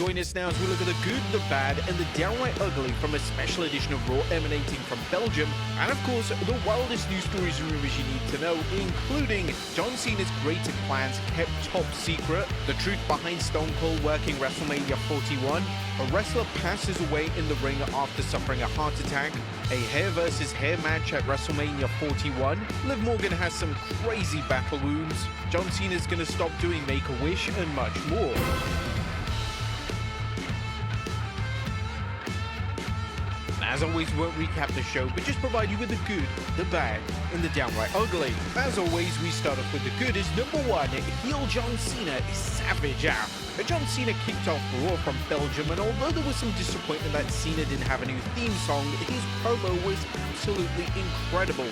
join us now as we look at the good, the bad, and the downright ugly from a special edition of Raw emanating from Belgium, and of course, the wildest news stories and rumors you need to know, including John Cena's greatest plans kept top secret, the truth behind Stone Cold working WrestleMania 41, a wrestler passes away in the ring after suffering a heart attack, a hair versus hair match at WrestleMania 41, Liv Morgan has some crazy battle wounds, John Cena's gonna stop doing Make-A-Wish, and much more. As always, we won't recap the show, but just provide you with the good, the bad, and the downright ugly. As always, we start off with the good is number one, heel John Cena is savage out. John Cena kicked off Raw from Belgium, and although there was some disappointment that Cena didn't have a new theme song, his promo was absolutely incredible.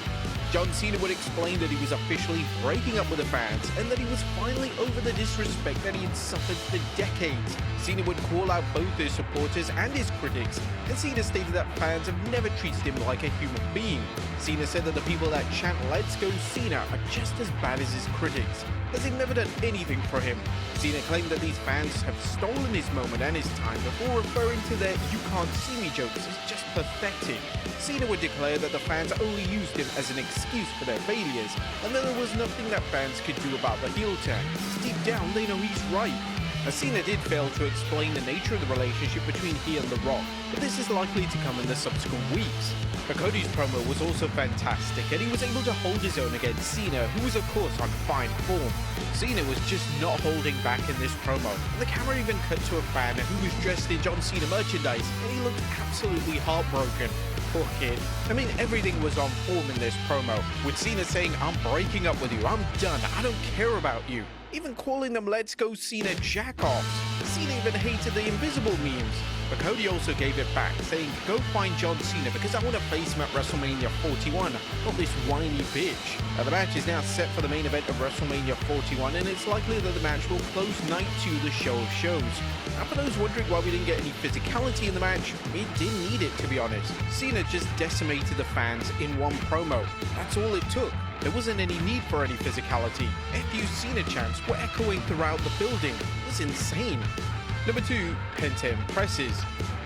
John Cena would explain that he was officially breaking up with the fans and that he was finally over the disrespect that he had suffered for decades. Cena would call out both his supporters and his critics, and Cena stated that fans have never treated him like a human being. Cena said that the people that chant "Let's go Cena" are just as bad as his critics, as they've never done anything for him. Cena claimed that these fans have stolen his moment and his time before referring to their "you can't see me" jokes as just pathetic. Cena would declare that the fans only used him as an excuse for their failures, and that there was nothing that fans could do about the heel turn. Deep down, they know he's right. Cena did fail to explain the nature of the relationship between he and The Rock, but this is likely to come in the subsequent weeks. But Cody's promo was also fantastic, and he was able to hold his own against Cena, who was of course on fine form. Cena was just not holding back in this promo, and the camera even cut to a fan who was dressed in John Cena merchandise, and he looked absolutely heartbroken. Poor kid. I mean, everything was on form in this promo, with Cena saying, "I'm breaking up with you, I'm done, I don't care about you." Even calling them "Let's go Cena" jack-offs. Cena even hated the invisible memes. But Cody also gave it back, saying, "Go find John Cena because I want to face him at WrestleMania 41, not this whiny bitch." The match is now set for the main event of WrestleMania 41, and it's likely that the match will close night 2 the show of shows. Now, for those wondering why we didn't get any physicality in the match, it didn't need it, to be honest. Cena just decimated the fans in one promo. That's all it took. There wasn't any need for any physicality. FU Cena chants were echoing throughout the building. It was insane. Number 2, Penta impresses.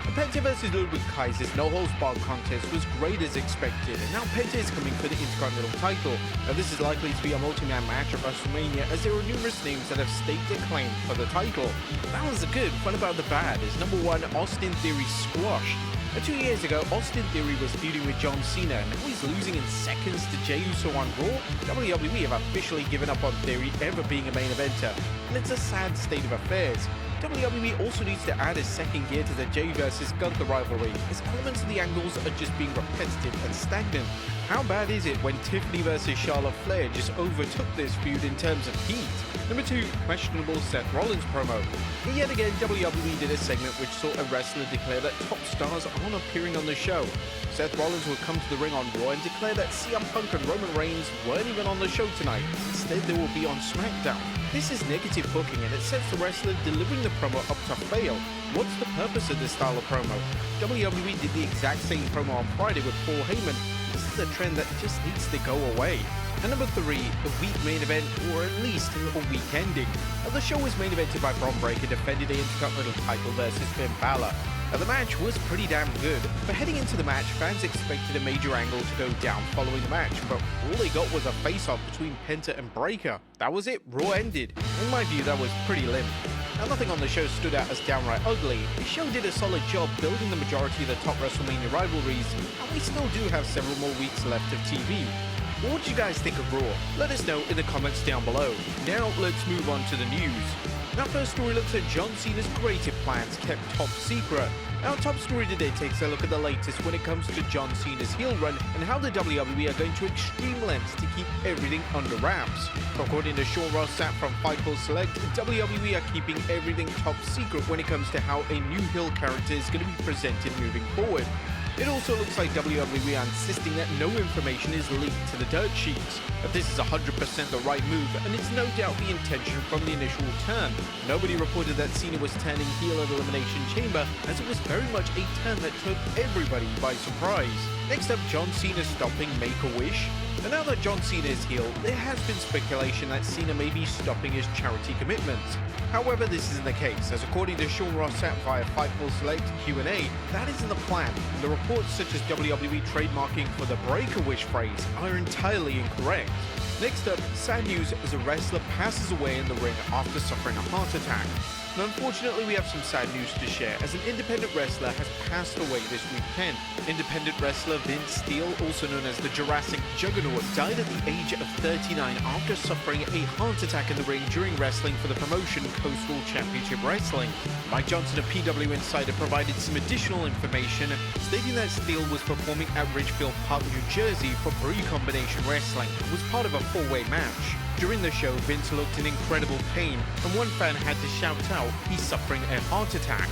The Penta vs Ludwig Kaiser's no-holds-barred contest was great as expected, and now Penta is coming for the Intercontinental title. Now this is likely to be a multi-man match at WrestleMania, as there are numerous names that have staked a claim for the title. That was the good. What about the bad? Is number 1, Austin Theory squashed. 2 years ago, Austin Theory was feuding with John Cena, and now he's losing in seconds to Jey Uso on Raw. WWE have officially given up on Theory ever being a main eventer, and it's a sad state of affairs. WWE also needs to add a second gear to the Jey vs Gunther rivalry, as elements of the angles are just being repetitive and stagnant. How bad is it when Tiffany vs Charlotte Flair just overtook this feud in terms of heat? Number 2, questionable Seth Rollins promo. Yet again, WWE did a segment which saw a wrestler declare that top stars aren't appearing on the show. Seth Rollins will come to the ring on Raw and declare that CM Punk and Roman Reigns weren't even on the show tonight. Instead, they will be on SmackDown. This is negative booking, and it sets the wrestler delivering the promo up to fail. What's the purpose of this style of promo? WWE did the exact same promo on Friday with Paul Heyman. This is a trend that just needs to go away. And number 3, a weak main event, or at least a weak ending. The show was main evented by Bron Breakker defending the Intercontinental title versus Finn Balor. The match was pretty damn good, but heading into the match, fans expected a major angle to go down following the match, but all they got was a face-off between Penta and Breakker. That was it, Raw ended. In my view, that was pretty limp. Now, nothing on the show stood out as downright ugly. The show did a solid job building the majority of the top WrestleMania rivalries, and we still do have several more weeks left of TV. But what do you guys think of Raw? Let us know in the comments down below. Now, let's move on to the news. Our first story looks at John Cena's creative plans kept top secret. Our top story today takes a look at the latest when it comes to John Cena's heel run and how the WWE are going to extreme lengths to keep everything under wraps. According to Sean Ross Sapp from Fightful Select, WWE are keeping everything top secret when it comes to how a new heel character is going to be presented moving forward. It also looks like WWE are insisting that no information is leaked to the dirt sheets. But this is 100% the right move, and it's no doubt the intention from the initial turn. Nobody reported that Cena was turning heel at Elimination Chamber, as it was very much a turn that took everybody by surprise. Next up, John Cena stopping Make-A-Wish. And now that John Cena is heel, there has been speculation that Cena may be stopping his charity commitments. However, this isn't the case, as according to Sean Ross Sapp via Fightful Select Q&A, that isn't the plan, and the reports such as WWE trademarking for the Break-A-Wish phrase are entirely incorrect. Next up, sad news as a wrestler passes away in the ring after suffering a heart attack. And unfortunately, we have some sad news to share, as an independent wrestler has passed away this weekend. Independent wrestler Vince Steele, also known as the Jurassic Juggernaut, died at the age of 39 after suffering a heart attack in the ring during wrestling for the promotion Coastal Championship Wrestling. Mike Johnson of PW Insider provided some additional information, stating that Steele was performing at Ridgefield Park, New Jersey for Combination Wrestling. It was part of a four-way match. During the show, Vince looked in incredible pain, and one fan had to shout out, "He's suffering a heart attack."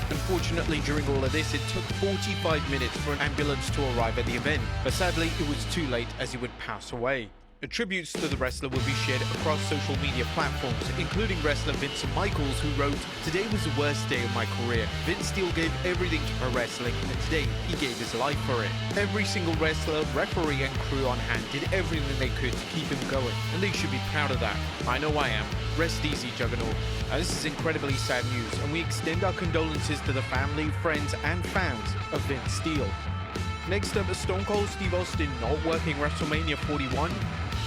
Unfortunately, during all of this, it took 45 minutes for an ambulance to arrive at the event, but sadly, it was too late as he would pass away. Tributes to the wrestler will be shared across social media platforms, including wrestler Vincent Michaels, who wrote, "Today was the worst day of my career. Vince Steele gave everything to pro wrestling, and today he gave his life for it. Every single wrestler, referee, and crew on hand did everything they could to keep him going, and they should be proud of that. I know I am. Rest easy, Juggernaut." This is incredibly sad news, and we extend our condolences to the family, friends, and fans of Vince Steele. Next up, Stone Cold Steve Austin not working WrestleMania 41.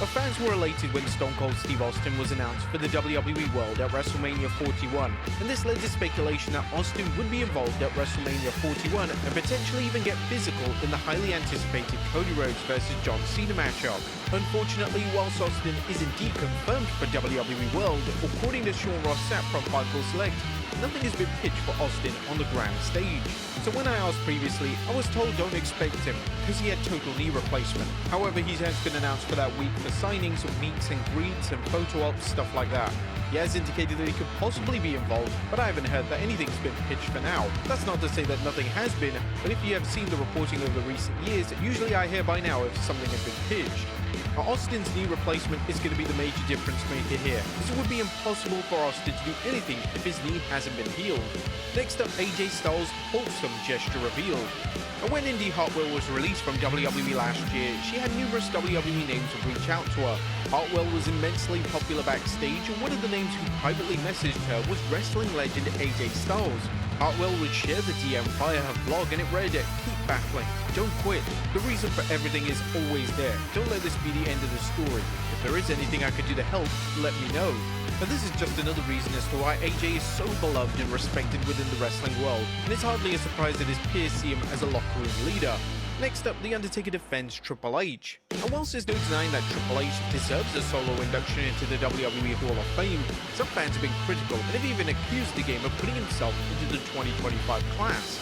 Our fans were elated when Stone Cold Steve Austin was announced for the WWE World at WrestleMania 41, and this led to speculation that Austin would be involved at WrestleMania 41 and potentially even get physical in the highly anticipated Cody Rhodes versus John Cena matchup. Unfortunately, whilst Austin is indeed confirmed for WWE World, according to Sean Ross Sapp from Fightful Select, nothing has been pitched for Austin on the grand stage. So when I asked previously, I was told don't expect him because he had total knee replacement. However, he has been announced for that week for signings, meets and greets and photo ops, stuff like that. He has indicated that he could possibly be involved, but I haven't heard that anything's been pitched for now. That's not to say that nothing has been, but if you have seen the reporting over recent years, usually I hear by now if something has been pitched. Now, Austin's knee replacement is going to be the major difference maker here, because it would be impossible for Austin to do anything if his knee hasn't been healed. Next up, AJ Styles' wholesome gesture revealed. And when Indy Hartwell was released from WWE last year, she had numerous WWE names reach out to her. Hartwell was immensely popular backstage, and one of the names who privately messaged her was wrestling legend AJ Styles. Hartwell would share the DM via her vlog, and it read, "Keep battling, don't quit. The reason for everything is always there. Don't let this be the end of the story. If there is anything I could do to help, let me know." But this is just another reason as to why AJ is so beloved and respected within the wrestling world, and it's hardly a surprise that his peers see him as a locker room leader. Next up, The Undertaker defends Triple H. And whilst there's no denying that Triple H deserves a solo induction into the WWE Hall of Fame, some fans have been critical and have even accused the game of putting himself into the 2025 class.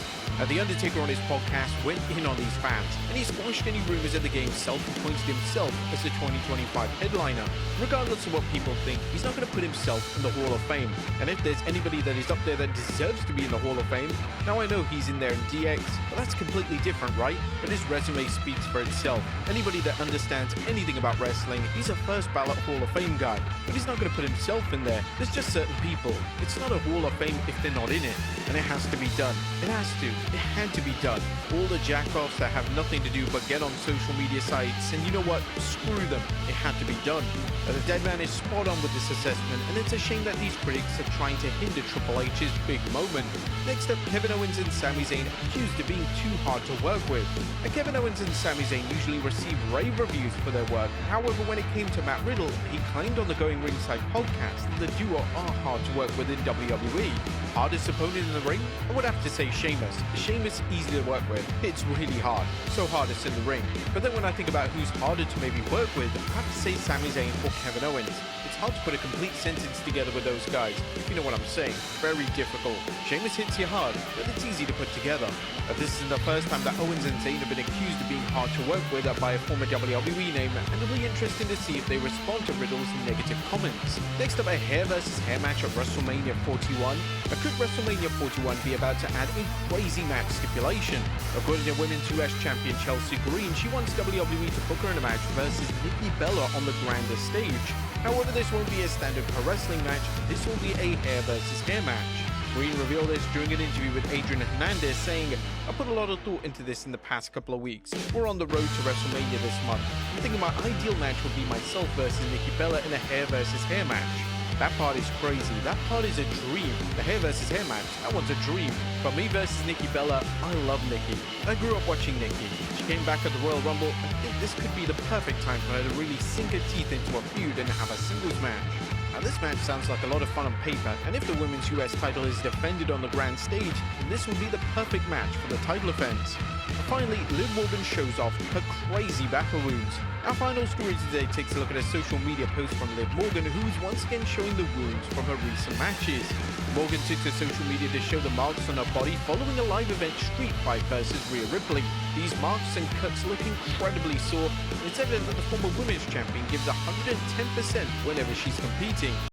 The Undertaker on his podcast went in on these fans, and he squashed any rumors that the game self-appointed himself as the 2025 headliner. Regardless of what people think, he's not going to put himself in the Hall of Fame. And if there's anybody that is up there that deserves to be in the Hall of Fame, now I know he's in there in DX, but that's completely different, right? But his resume speaks for itself. Anybody that understands anything about wrestling, he's a first ballot Hall of Fame guy. But he's not going to put himself in there. There's just certain people. It's not a Hall of Fame if they're not in it. And it has to be done. It has to. It had to be done. All the jackoffs that have nothing to do but get on social media sites, and you know what? Screw them. It had to be done. The dead man is spot on with this assessment, and it's a shame that these critics are trying to hinder Triple H's big moment. Next up, Kevin Owens and Sami Zayn accused of being too hard to work with. Kevin Owens and Sami Zayn usually receive rave reviews for their work. However, when it came to Matt Riddle, he claimed on the Going Ringside podcast that the duo are hard to work with in WWE. Hardest opponent in the ring? I would have to say Sheamus. Sheamus easy to work with. It's really hard. So hardest in the ring. But then when I think about who's harder to maybe work with, I have to say Sami Zayn or Kevin Owens. It's hard to put a complete sentence together with those guys, if you know what I'm saying. Very difficult. Sheamus hits you hard, but it's easy to put together. This isn't the first time that Owens and Zayn have been accused of being hard to work with by a former WWE name, and it'll be interesting to see if they respond to Riddle's negative comments. Next up, a hair versus hair match at WrestleMania 41. Could WrestleMania 41 be about to add a crazy match stipulation? According to Women's US Champion Chelsea Green, she wants WWE to book her in a match versus Nikki Bella on the grander stage. However, this won't be a standard pro wrestling match, this will be a hair versus hair match. Green revealed this during an interview with Adrian Hernandez, saying, "I put a lot of thought into this in the past couple of weeks. We're on the road to WrestleMania this month. I'm thinking my ideal match would be myself versus Nikki Bella in a hair versus hair match. That part is crazy. That part is a dream. The hair versus hair match, that one's a dream. But me versus Nikki Bella, I love Nikki. I grew up watching Nikki. She came back at the Royal Rumble. I think this could be the perfect time for her to really sink her teeth into a feud and have a singles match." Now this match sounds like a lot of fun on paper, and if the women's US title is defended on the grand stage, then this would be the perfect match for the title offense. And finally, Liv Morgan shows off her crazy battle wounds. Our final story today takes a look at a social media post from Liv Morgan, who is once again showing the wounds from her recent matches. Morgan took to social media to show the marks on her body following a live event Street Fight versus Rhea Ripley. These marks and cuts look incredibly sore, and it's evident that the former women's champion gives 110% whenever she's competing.